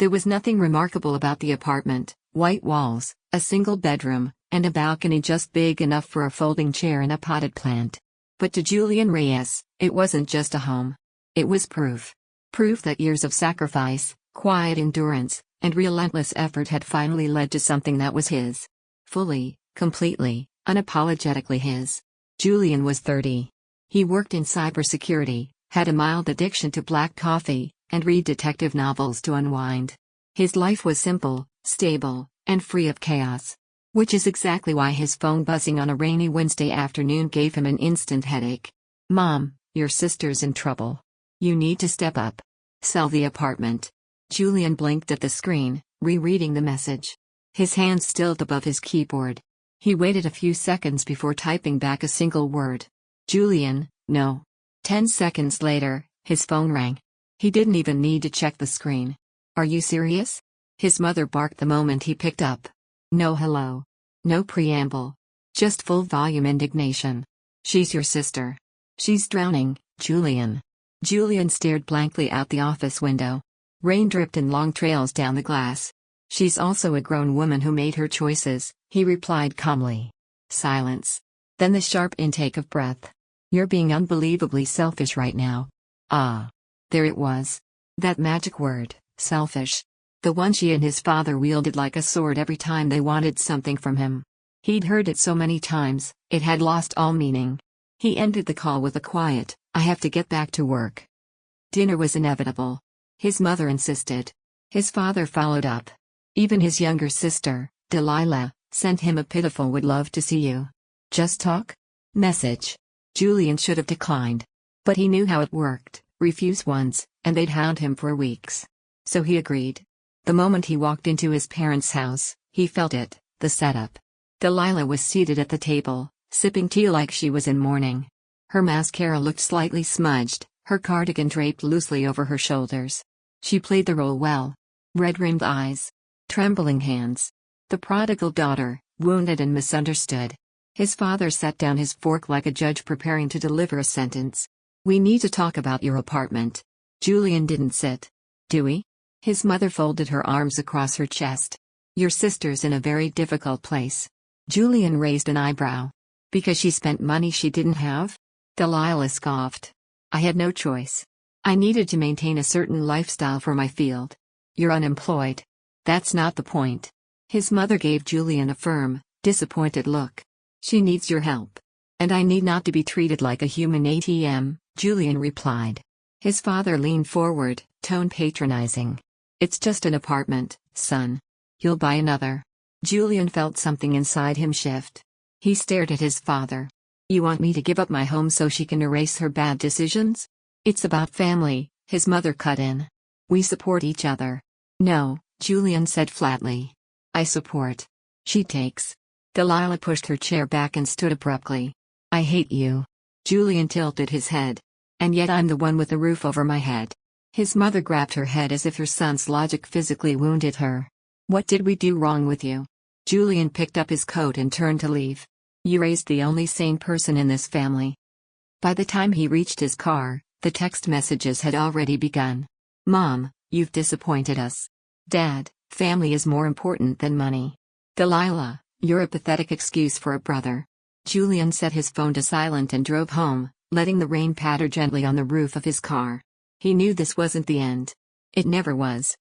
There was nothing remarkable about the apartment: white walls, a single bedroom, and a balcony just big enough for a folding chair and a potted plant. But to Julian Reyes, it wasn't just a home. It was proof. Proof that years of sacrifice, quiet endurance, and relentless effort had finally led to something that was his. Fully, completely, unapologetically his. Julian was 30. He worked in cybersecurity, had a mild addiction to black coffee, and read detective novels to unwind. His life was simple, stable, and free of chaos. Which is exactly why his phone buzzing on a rainy Wednesday afternoon gave him an instant headache. "Mom, your sister's in trouble. You need to step up. Sell the apartment." Julian blinked at the screen, rereading the message. His hands stilled above his keyboard. He waited a few seconds before typing back a single word. "Julian, no." 10 seconds later, his phone rang. He didn't even need to check the screen. "Are you serious?" His mother barked the moment he picked up. No hello. No preamble. Just full volume indignation. "She's your sister. She's drowning, Julian." Julian stared blankly out the office window. Rain dripped in long trails down the glass. "She's also a grown woman who made her choices," he replied calmly. Silence. Then the sharp intake of breath. "You're being unbelievably selfish right now." Ah. There it was. That magic word, selfish. The one she and his father wielded like a sword every time they wanted something from him. He'd heard it so many times, it had lost all meaning. He ended the call with a quiet, "I have to get back to work." Dinner was inevitable. His mother insisted. His father followed up. Even his younger sister, Delilah, sent him a pitiful "would love to see you. Just talk?" message. Julian should have declined. But he knew how it worked: refuse once, and they'd hound him for weeks. So he agreed. The moment he walked into his parents' house, he felt it, the setup. Delilah was seated at the table, sipping tea like she was in mourning. Her mascara looked slightly smudged, her cardigan draped loosely over her shoulders. She played the role well. Red-rimmed eyes. Trembling hands. The prodigal daughter, wounded and misunderstood. His father set down his fork like a judge preparing to deliver a sentence. "We need to talk about your apartment." Julian didn't sit. "Do we?" His mother folded her arms across her chest. "Your sister's in a very difficult place." Julian raised an eyebrow. "Because she spent money she didn't have?" Delilah scoffed. "I had no choice. I needed to maintain a certain lifestyle for my field." "You're unemployed." "That's not the point." His mother gave Julian a firm, disappointed look. "She needs your help. And I need not to be treated like a human ATM," Julian replied. His father leaned forward, tone patronizing. "It's just an apartment, son. You'll buy another." Julian felt something inside him shift. He stared at his father. "You want me to give up my home so she can erase her bad decisions?" "It's about family," his mother cut in. "We support each other." "No," Julian said flatly. "I support. She takes." Delilah pushed her chair back and stood abruptly. "I hate you." Julian tilted his head. "And yet I'm the one with the roof over my head." His mother grabbed her head as if her son's logic physically wounded her. "What did we do wrong with you?" Julian picked up his coat and turned to leave. "You raised the only sane person in this family." By the time he reached his car, the text messages had already begun. "Mom, you've disappointed us." "Dad, family is more important than money." "Delilah, you're a pathetic excuse for a brother." Julian set his phone to silent and drove home, letting the rain patter gently on the roof of his car. He knew this wasn't the end. It never was.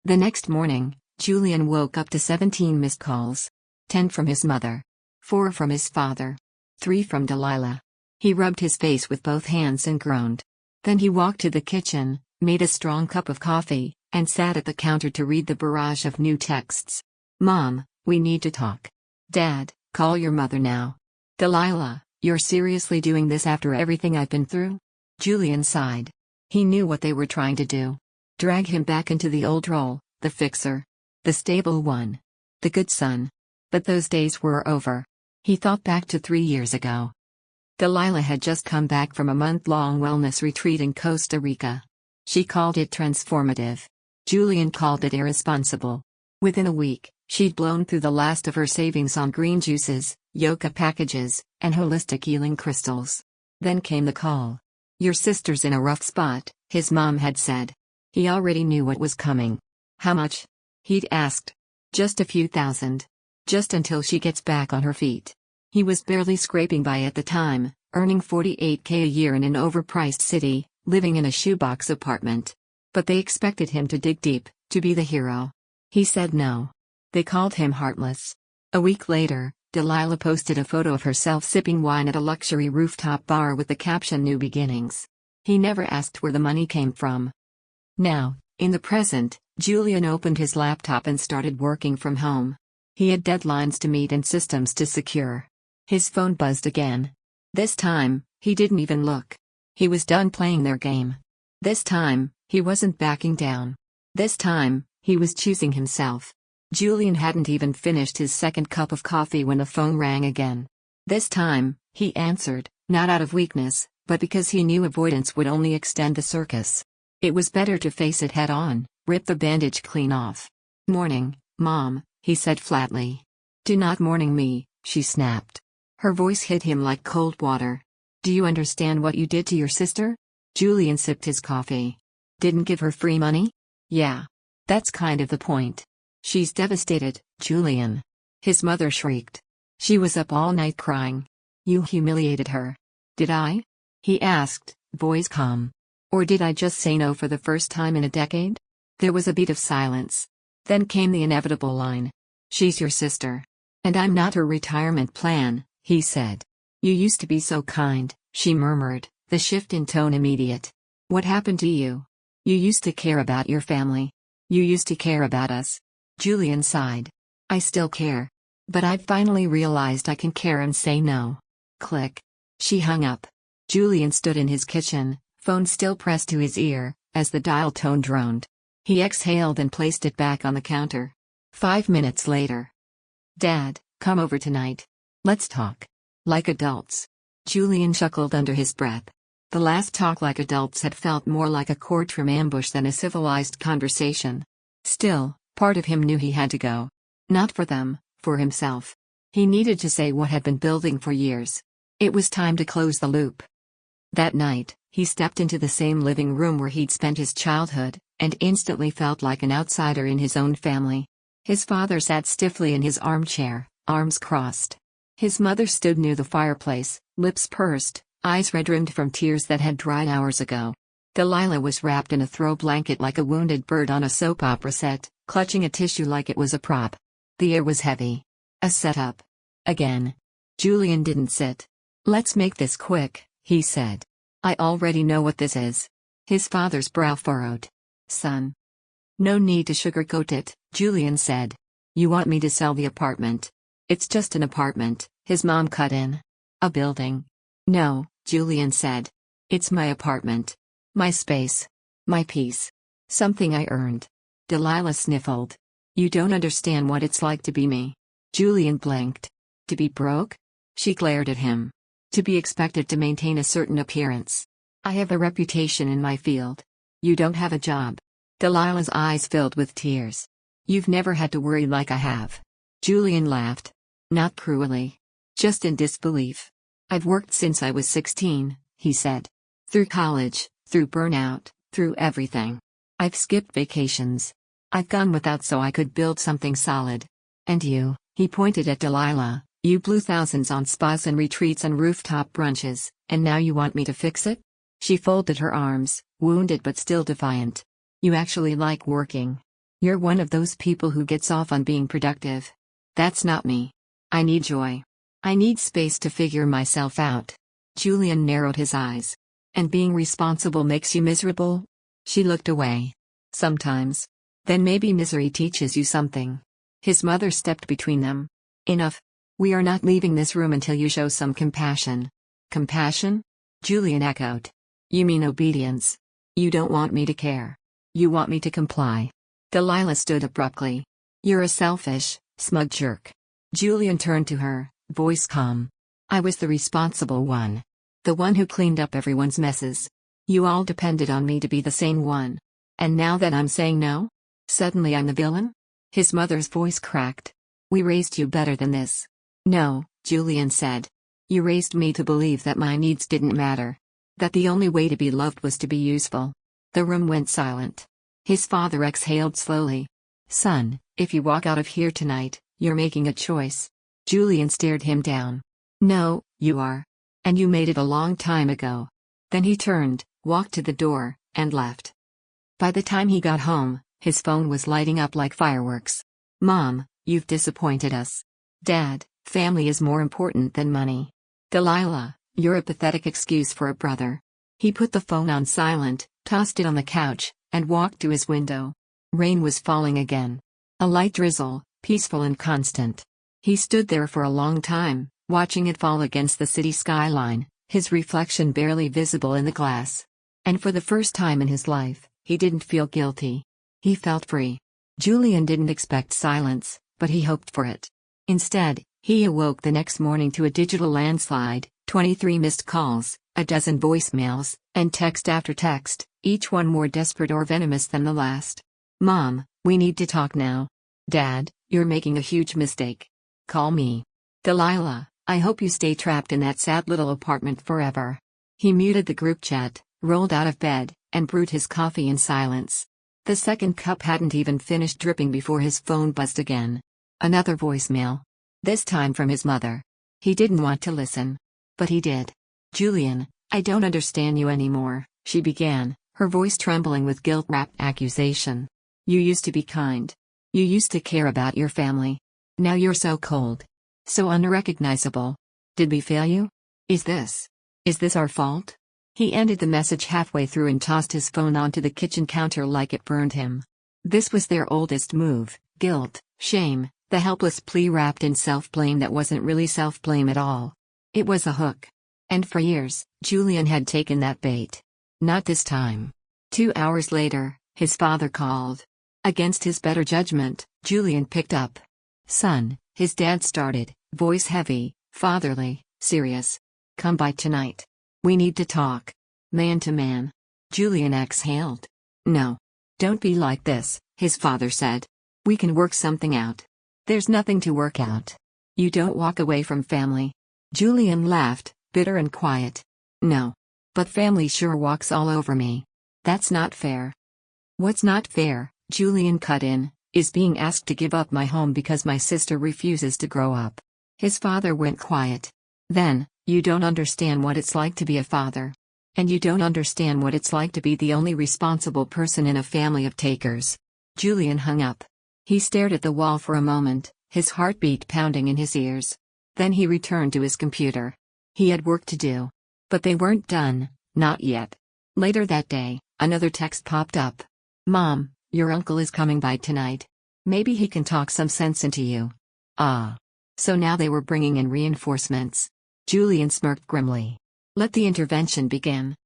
The next morning, Julian woke up to 17 missed calls. 10 from his mother. 4 from his father. 3 from Delilah. He rubbed his face with both hands and groaned. Then he walked to the kitchen, made a strong cup of coffee, and sat at the counter to read the barrage of new texts. "Mom, we need to talk." "Dad, call your mother now." "Delilah, you're seriously doing this after everything I've been through?" Julian sighed. He knew what they were trying to do. Drag him back into the old role, the fixer. The stable one. The good son. But those days were over. He thought back to 3 years ago. Delilah had just come back from a month-long wellness retreat in Costa Rica. She called it transformative. Julian called it irresponsible. Within a week, she'd blown through the last of her savings on green juices, yoga packages, and holistic healing crystals. Then came the call. "Your sister's in a rough spot," his mom had said. He already knew what was coming. How much? He'd asked. Just a few thousand. Just until she gets back on her feet. He was barely scraping by at the time, earning $48K a year in an overpriced city, living in a shoebox apartment. But they expected him to dig deep, to be the hero. He said no. They called him heartless. A week later, Delilah posted a photo of herself sipping wine at a luxury rooftop bar with the caption "New Beginnings." He never asked where the money came from. Now, in the present, Julian opened his laptop and started working from home. He had deadlines to meet and systems to secure. His phone buzzed again. This time, he didn't even look. He was done playing their game. This time, he wasn't backing down. This time, he was choosing himself. Julian hadn't even finished his second cup of coffee when the phone rang again. This time, he answered, not out of weakness, but because he knew avoidance would only extend the circus. It was better to face it head on, rip the bandage clean off. "Morning, Mom," he said flatly. "Do not morning me," she snapped. Her voice hit him like cold water. "Do you understand what you did to your sister?" Julian sipped his coffee. "Didn't give her free money?" "Yeah. That's kind of the point." "She's devastated, Julian." His mother shrieked. "She was up all night crying. You humiliated her." "Did I?" he asked, voice calm. "Or did I just say no for the first time in a decade?" There was a beat of silence. Then came the inevitable line. "She's your sister. And I'm not her retirement plan," he said. "You used to be so kind," she murmured, the shift in tone immediate. "What happened to you? You used to care about your family. You used to care about us." Julian sighed. "I still care. But I've finally realized I can care and say no." Click. She hung up. Julian stood in his kitchen, phone still pressed to his ear, as the dial tone droned. He exhaled and placed it back on the counter. 5 minutes later. "Dad, come over tonight. Let's talk. Like adults." Julian chuckled under his breath. The last talk like adults had felt more like a courtroom ambush than a civilized conversation. Still, part of him knew he had to go. Not for them, for himself. He needed to say what had been building for years. It was time to close the loop. That night, he stepped into the same living room where he'd spent his childhood, and instantly felt like an outsider in his own family. His father sat stiffly in his armchair, arms crossed. His mother stood near the fireplace, lips pursed, eyes red-rimmed from tears that had dried hours ago. Delilah was wrapped in a throw blanket like a wounded bird on a soap opera set, clutching a tissue like it was a prop. The air was heavy. A setup. Again. Julian didn't sit. "Let's make this quick," he said. "I already know what this is." His father's brow furrowed. "Son. No need to sugarcoat it," Julian said. "You want me to sell the apartment." "It's just an apartment," his mom cut in. "A building." "No," Julian said. "It's my apartment. My space. My peace. Something I earned." Delilah sniffled. "You don't understand what it's like to be me." Julian blinked. "To be broke?" She glared at him. "To be expected to maintain a certain appearance. I have a reputation in my field. You don't have a job." Delilah's eyes filled with tears. "You've never had to worry like I have." Julian laughed. Not cruelly. Just in disbelief. "I've worked since I was 16, he said. "Through college, through burnout, through everything. I've skipped vacations. I've gone without so I could build something solid. And you," he pointed at Delilah, "you blew thousands on spas and retreats and rooftop brunches, and now you want me to fix it?" She folded her arms, wounded but still defiant. "You actually like working. You're one of those people who gets off on being productive. That's not me. I need joy. I need space to figure myself out." Julian narrowed his eyes. "And being responsible makes you miserable?" She looked away. "Sometimes. Then maybe misery teaches you something." His mother stepped between them. "Enough. We are not leaving this room until you show some compassion." "Compassion?" Julian echoed. "You mean obedience. You don't want me to care. You want me to comply." Delilah stood abruptly. "You're a selfish, smug jerk." Julian turned to her, voice calm. "I was the responsible one. The one who cleaned up everyone's messes. You all depended on me to be the sane one. And now that I'm saying no? Suddenly I'm the villain?" His mother's voice cracked. "We raised you better than this." "No," Julian said. "You raised me to believe that my needs didn't matter. That the only way to be loved was to be useful." The room went silent. His father exhaled slowly. Son, if you walk out of here tonight, you're making a choice. Julian stared him down. No, you are. And you made it a long time ago. Then he turned, walked to the door, and left. By the time he got home, his phone was lighting up like fireworks. Mom, you've disappointed us. Dad, family is more important than money. Delilah, you're a pathetic excuse for a brother. He put the phone on silent, tossed it on the couch, and walked to his window. Rain was falling again. A light drizzle, peaceful and constant. He stood there for a long time, watching it fall against the city skyline, his reflection barely visible in the glass. And for the first time in his life, he didn't feel guilty. He felt free. Julian didn't expect silence, but he hoped for it. Instead, he awoke the next morning to a digital landslide, 23 missed calls, a dozen voicemails, and text after text, each one more desperate or venomous than the last. Mom, we need to talk now. Dad, you're making a huge mistake. Call me. Delilah, I hope you stay trapped in that sad little apartment forever. He muted the group chat, rolled out of bed, and brewed his coffee in silence. The second cup hadn't even finished dripping before his phone buzzed again. Another voicemail. This time from his mother. He didn't want to listen. But he did. Julian, I don't understand you anymore, she began, her voice trembling with guilt-wrapped accusation. You used to be kind. You used to care about your family. Now you're so cold. So unrecognizable. Did we fail you? Is this our fault? He ended the message halfway through and tossed his phone onto the kitchen counter like it burned him. This was their oldest move, guilt, shame, the helpless plea wrapped in self-blame that wasn't really self-blame at all. It was a hook. And for years, Julian had taken that bait. Not this time. 2 hours later, his father called. Against his better judgment, Julian picked up. Son, his dad started, voice heavy, fatherly, serious. Come by tonight. We need to talk. Man to man. Julian exhaled. No. Don't be like this, his father said. We can work something out. There's nothing to work out. You don't walk away from family. Julian laughed, bitter and quiet. No. But family sure walks all over me. That's not fair. What's not fair, Julian cut in, is being asked to give up my home because my sister refuses to grow up. His father went quiet. Then, you don't understand what it's like to be a father. And you don't understand what it's like to be the only responsible person in a family of takers. Julian hung up. He stared at the wall for a moment, his heartbeat pounding in his ears. Then he returned to his computer. He had work to do. But they weren't done, not yet. Later that day, another text popped up. Mom, your uncle is coming by tonight. Maybe he can talk some sense into you. Ah. So now they were bringing in reinforcements. Julian smirked grimly. Let the intervention begin.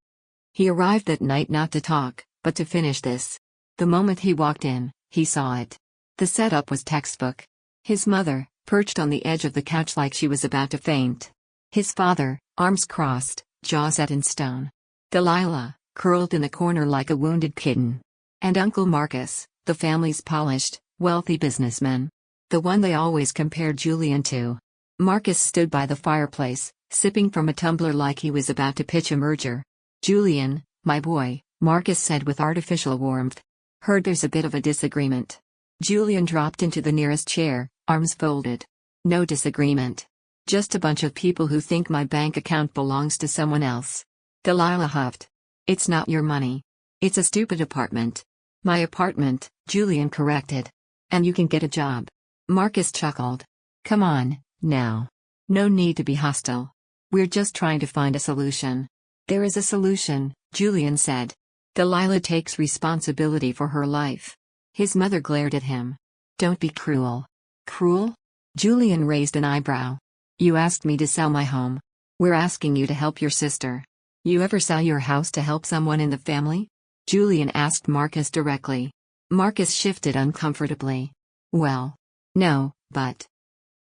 He arrived that night not to talk, but to finish this. The moment he walked in, he saw it. The setup was textbook. His mother, perched on the edge of the couch like she was about to faint. His father, arms crossed, jaw set in stone. Delilah, curled in the corner like a wounded kitten. And Uncle Marcus, the family's polished, wealthy businessman. The one they always compared Julian to. Marcus stood by the fireplace, sipping from a tumbler like he was about to pitch a merger. Julian, my boy, Marcus said with artificial warmth. Heard there's a bit of a disagreement. Julian dropped into the nearest chair, arms folded. No disagreement. Just a bunch of people who think my bank account belongs to someone else. Delilah huffed. It's not your money. It's a stupid apartment. My apartment, Julian corrected. And you can get a job. Marcus chuckled. Come on, now. No need to be hostile. We're just trying to find a solution. There is a solution, Julian said. Delilah takes responsibility for her life. His mother glared at him. Don't be cruel. Cruel? Julian raised an eyebrow. You asked me to sell my home. We're asking you to help your sister. You ever sell your house to help someone in the family? Julian asked Marcus directly. Marcus shifted uncomfortably. Well, no, but.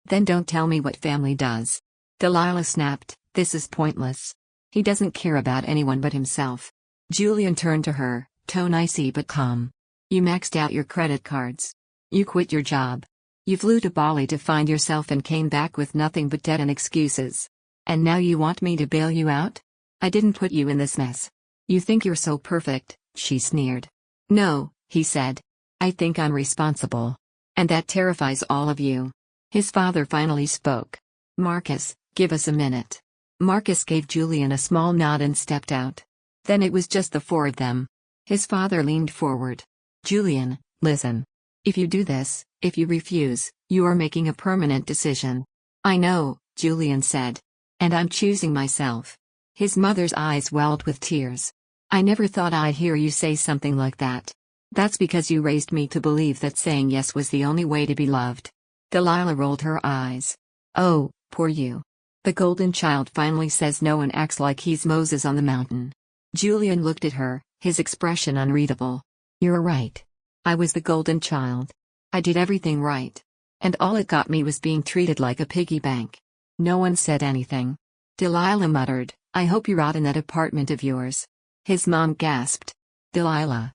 Then don't tell me what family does. Delilah snapped, this is pointless. He doesn't care about anyone but himself. Julian turned to her, tone icy but calm. You maxed out your credit cards. You quit your job. You flew to Bali to find yourself and came back with nothing but debt and excuses. And now you want me to bail you out? I didn't put you in this mess. You think you're so perfect, she sneered. No, he said. I think I'm responsible. And that terrifies all of you. His father finally spoke. Marcus, give us a minute. Marcus gave Julian a small nod and stepped out. Then it was just the four of them. His father leaned forward. Julian, listen. If you do this, if you refuse, you are making a permanent decision. I know, Julian said. And I'm choosing myself. His mother's eyes welled with tears. I never thought I'd hear you say something like that. That's because you raised me to believe that saying yes was the only way to be loved. Delilah rolled her eyes. Oh, poor you. The golden child finally says no and acts like he's Moses on the mountain. Julian looked at her, his expression unreadable. You're right. I was the golden child. I did everything right. And all it got me was being treated like a piggy bank. No one said anything. Delilah muttered, I hope you rot in that apartment of yours. His mom gasped. Delilah.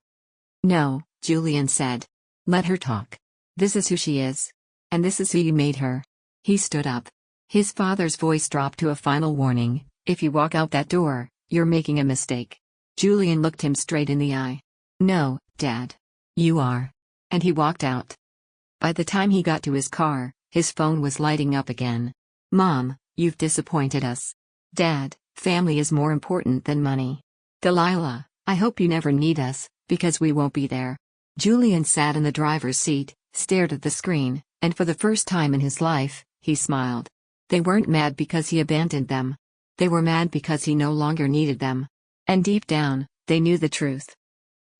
No, Julian said. Let her talk. This is who she is. And this is who you made her. He stood up. His father's voice dropped to a final warning, if you walk out that door, you're making a mistake. Julian looked him straight in the eye. No, Dad. You are. And he walked out. By the time he got to his car, his phone was lighting up again. Mom, you've disappointed us. Dad, family is more important than money. Delilah, I hope you never need us, because we won't be there. Julian sat in the driver's seat, stared at the screen, and for the first time in his life, he smiled. They weren't mad because he abandoned them. They were mad because he no longer needed them. And deep down, they knew the truth.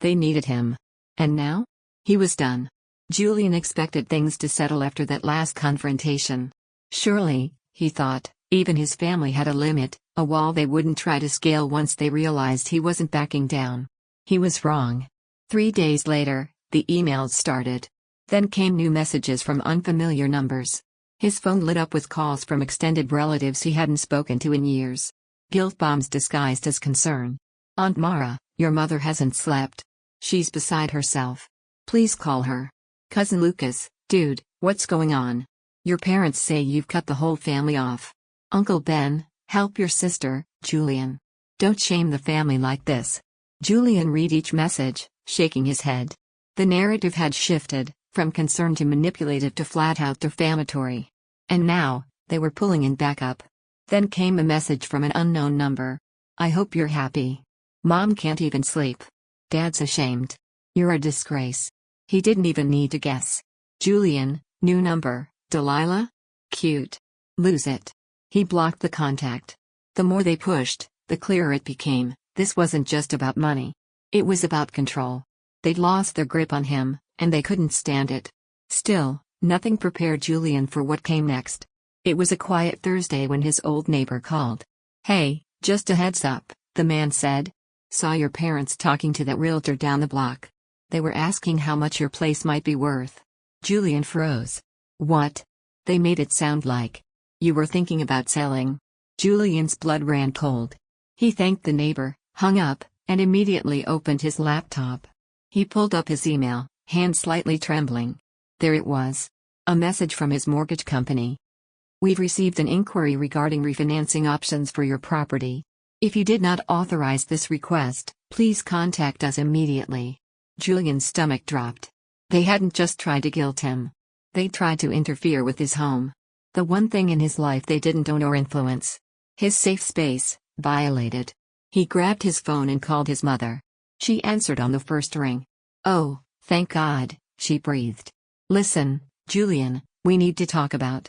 They needed him. And now? He was done. Julian expected things to settle after that last confrontation. Surely, he thought, even his family had a limit, a wall they wouldn't try to scale once they realized he wasn't backing down. He was wrong. 3 days later, the emails started. Then came new messages from unfamiliar numbers. His phone lit up with calls from extended relatives he hadn't spoken to in years. Guilt bombs disguised as concern. Aunt Mara, your mother hasn't slept. She's beside herself. Please call her. Cousin Lucas, dude, what's going on? Your parents say you've cut the whole family off. Uncle Ben, help your sister, Julian. Don't shame the family like this. Julian read each message, shaking his head. The narrative had shifted, from concern to manipulative to flat-out defamatory. And now, they were pulling in backup. Then came a message from an unknown number. I hope you're happy. Mom can't even sleep. Dad's ashamed. You're a disgrace. He didn't even need to guess. Julian, new number, Delilah? Cute. Lose it. He blocked the contact. The more they pushed, the clearer it became, this wasn't just about money. It was about control. They'd lost their grip on him, and they couldn't stand it. Still, nothing prepared Julian for what came next. It was a quiet Thursday when his old neighbor called. Hey, just a heads up, the man said. Saw your parents talking to that realtor down the block. They were asking how much your place might be worth. Julian froze. What? They made it sound like you were thinking about selling. Julian's blood ran cold. He thanked the neighbor, hung up, and immediately opened his laptop. He pulled up his email, hand slightly trembling. There it was. A message from his mortgage company. We've received an inquiry regarding refinancing options for your property. If you did not authorize this request, please contact us immediately. Julian's stomach dropped. They hadn't just tried to guilt him. They tried to interfere with his home. The one thing in his life they didn't own or influence. His safe space, violated. He grabbed his phone and called his mother. She answered on the first ring. Oh, thank God, she breathed. Listen, Julian, we need to talk about.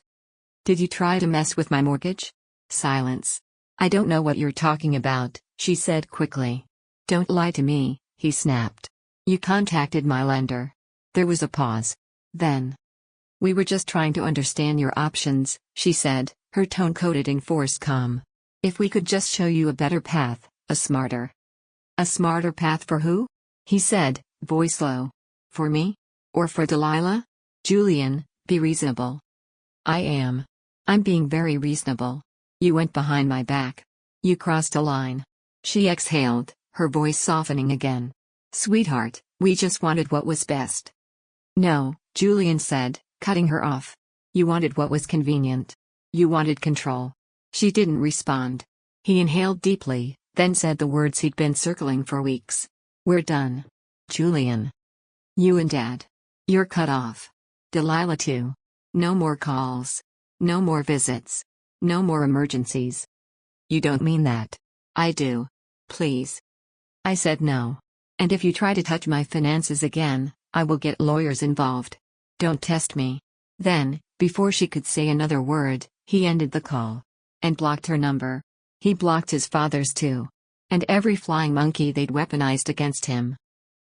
Did you try to mess with my mortgage? Silence. I don't know what you're talking about, she said quickly. Don't lie to me, he snapped. You contacted my lender. There was a pause. Then. We were just trying to understand your options, she said, her tone coated in forced calm. If we could just show you a better path, a smarter. A smarter path for who? He said, voice low. For me? Or for Delilah? Julian, be reasonable. I am. I'm being very reasonable. You went behind my back. You crossed a line. She exhaled, her voice softening again. Sweetheart, we just wanted what was best. No, Julian said, cutting her off. You wanted what was convenient. You wanted control. She didn't respond. He inhaled deeply, then said the words he'd been circling for weeks. We're done. Julian. You and Dad. You're cut off. Delilah too. No more calls. No more visits. No more emergencies. You don't mean that. I do. Please. I said no. And if you try to touch my finances again, I will get lawyers involved. Don't test me. Then, before she could say another word, he ended the call. And blocked her number. He blocked his father's too. And every flying monkey they'd weaponized against him.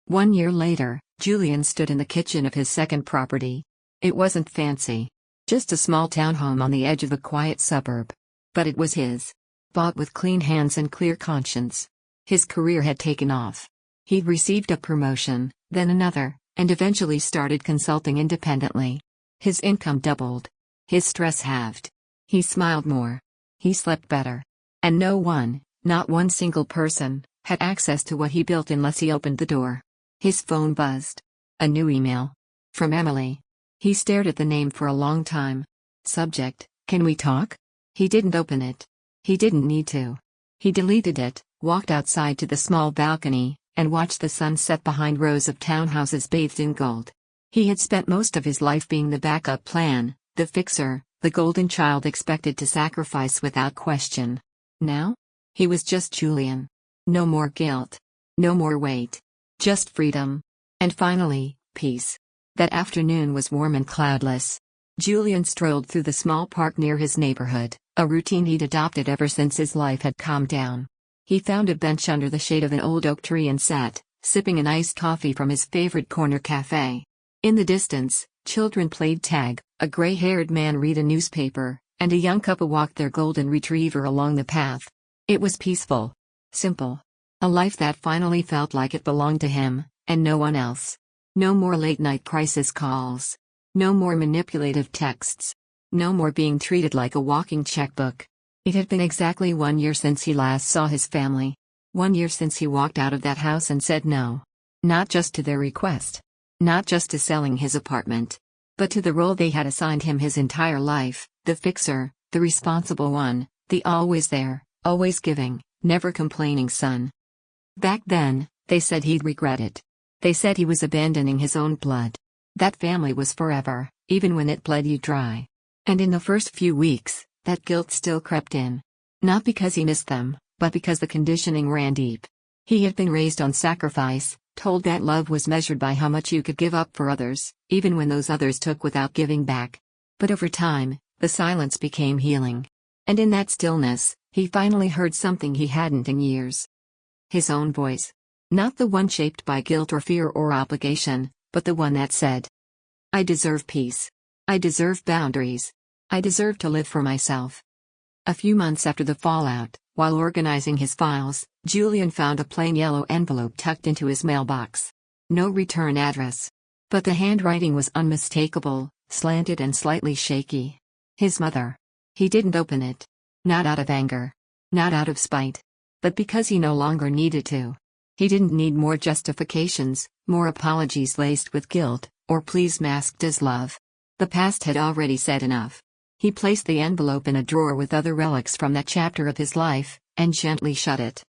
1 year later, Julian stood in the kitchen of his second property. It wasn't fancy. Just a small townhome on the edge of a quiet suburb. But it was his. Bought with clean hands and clear conscience. His career had taken off. He'd received a promotion, then another, and eventually started consulting independently. His income doubled. His stress halved. He smiled more. He slept better. And no one, not one single person, had access to what he built unless he opened the door. His phone buzzed. A new email. From Emily. He stared at the name for a long time. Subject, can we talk? He didn't open it. He didn't need to. He deleted it, walked outside to the small balcony, and watched the sun set behind rows of townhouses bathed in gold. He had spent most of his life being the backup plan, the fixer, the golden child expected to sacrifice without question. Now? He was just Julian. No more guilt. No more weight. Just freedom. And finally, peace. That afternoon was warm and cloudless. Julian strolled through the small park near his neighborhood, a routine he'd adopted ever since his life had calmed down. He found a bench under the shade of an old oak tree and sat, sipping an iced coffee from his favorite corner cafe. In the distance, children played tag, a gray-haired man read a newspaper, and a young couple walked their golden retriever along the path. It was peaceful. Simple. A life that finally felt like it belonged to him, and no one else. No more late-night crisis calls. No more manipulative texts. No more being treated like a walking checkbook. It had been exactly 1 year since he last saw his family. 1 year since he walked out of that house and said no. Not just to their request. Not just to selling his apartment. But to the role they had assigned him his entire life, the fixer, the responsible one, the always there, always giving, never complaining son. Back then, they said he'd regret it. They said he was abandoning his own blood. That family was forever, even when it bled you dry. And in the first few weeks, that guilt still crept in. Not because he missed them, but because the conditioning ran deep. He had been raised on sacrifice, told that love was measured by how much you could give up for others, even when those others took without giving back. But over time, the silence became healing. And in that stillness, he finally heard something he hadn't in years. His own voice. Not the one shaped by guilt or fear or obligation, but the one that said, I deserve peace. I deserve boundaries. I deserve to live for myself. A few months after the fallout, while organizing his files, Julian found a plain yellow envelope tucked into his mailbox. No return address. But the handwriting was unmistakable, slanted and slightly shaky. His mother. He didn't open it. Not out of anger. Not out of spite. But because he no longer needed to. He didn't need more justifications, more apologies laced with guilt, or pleas masked as love. The past had already said enough. He placed the envelope in a drawer with other relics from that chapter of his life, and gently shut it.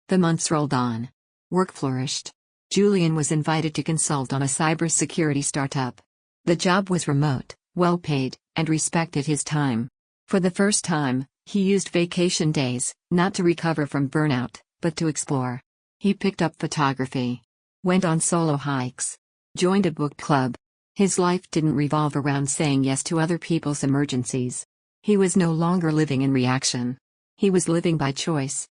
The months rolled on. Work flourished. Julian was invited to consult on a cybersecurity startup. The job was remote, well paid, and respected his time. For the first time, he used vacation days, not to recover from burnout, but to explore. He picked up photography. Went on solo hikes. Joined a book club. His life didn't revolve around saying yes to other people's emergencies. He was no longer living in reaction. He was living by choice.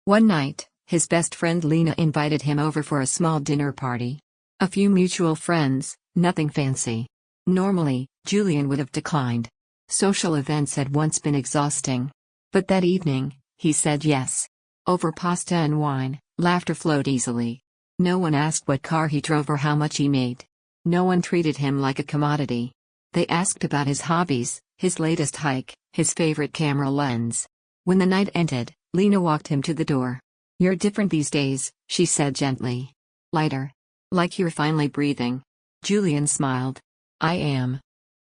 One night, his best friend Lena invited him over for a small dinner party. A few mutual friends, nothing fancy. Normally, Julian would have declined. Social events had once been exhausting. But that evening, he said yes. Over pasta and wine, laughter flowed easily. No one asked what car he drove or how much he made. No one treated him like a commodity. They asked about his hobbies, his latest hike, his favorite camera lens. When the night ended, Lena walked him to the door. You're different these days, she said gently. Lighter. Like you're finally breathing. Julian smiled. I am.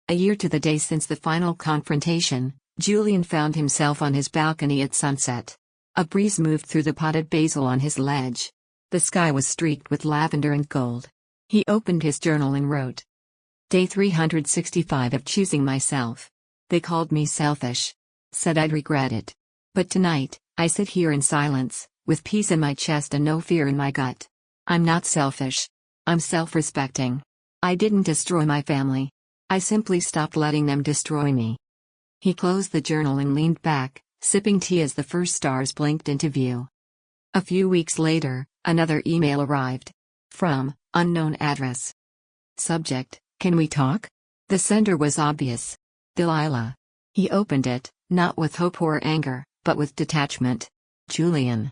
A year to the day since the final confrontation, Julian found himself on his balcony at sunset. A breeze moved through the potted basil on his ledge. The sky was streaked with lavender and gold. He opened his journal and wrote, Day 365 of choosing myself. They called me selfish. Said I'd regret it. But tonight, I sit here in silence, with peace in my chest and no fear in my gut. I'm not selfish. I'm self-respecting. I didn't destroy my family. I simply stopped letting them destroy me. He closed the journal and leaned back, sipping tea as the first stars blinked into view. A few weeks later, another email arrived. From, unknown address. Subject, can we talk? The sender was obvious. Delilah. He opened it, not with hope or anger, but with detachment. Julian.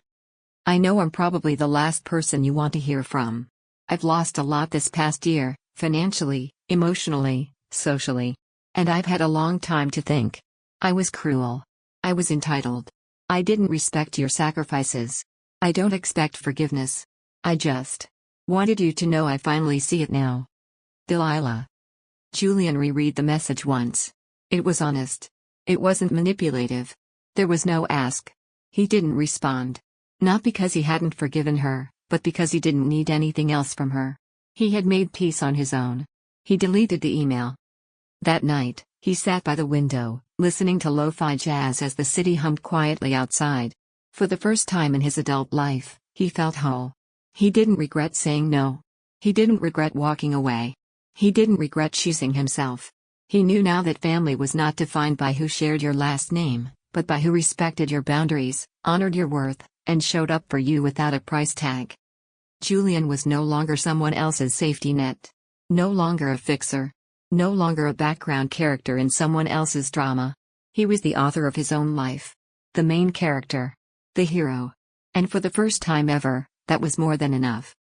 I know I'm probably the last person you want to hear from. I've lost a lot this past year, financially, emotionally, socially. And I've had a long time to think. I was cruel. I was entitled. I didn't respect your sacrifices. I don't expect forgiveness. I just wanted you to know I finally see it now. Delilah. Julian reread the message once. It was honest. It wasn't manipulative. There was no ask. He didn't respond. Not because he hadn't forgiven her, but because he didn't need anything else from her. He had made peace on his own. He deleted the email. That night, he sat by the window, listening to lo-fi jazz as the city hummed quietly outside. For the first time in his adult life, he felt whole. He didn't regret saying no. He didn't regret walking away. He didn't regret choosing himself. He knew now that family was not defined by who shared your last name, but by who respected your boundaries, honored your worth, and showed up for you without a price tag. Julian was no longer someone else's safety net. No longer a fixer. No longer a background character in someone else's drama. He was the author of his own life. The main character. The hero. And for the first time ever, that was more than enough.